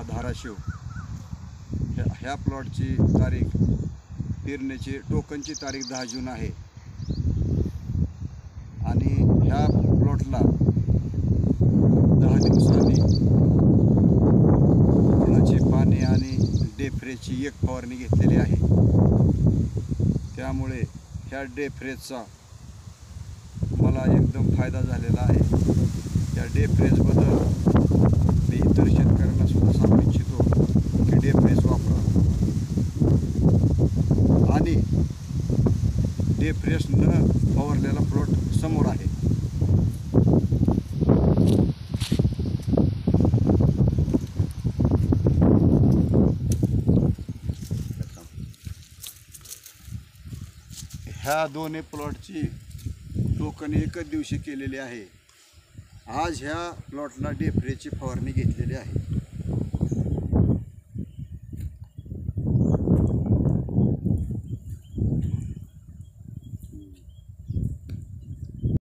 जिल्हा धाराशिव ह्या प्लॉटची तारीख पेरण्याची टोकनची तारीख 10 जून आहे आणि ह्या प्लॉटला 10 दिवसांनी फुलाचे पाणी आणि डेफ्रेची एक फवारणी घेतलेली आहे। त्यामुळे ह्या डेफ्रेचा मला एकदम फायदा झालेला आहे। त्या डेफ्रेजबद्दल मी इतर शेतकऱ्यांना सुद्धा सांगू इच्छितो की डेफ्रेज वापरा आणि डेफ्रेज न फवारलेला प्लॉट समोर आहे। ह्या दोन्ही प्लॉटची टोकन एकच दिवशी केलेली आहे। आज ह्या प्लॉटला डेफ्रेची फवारणी घेतलेली आहे।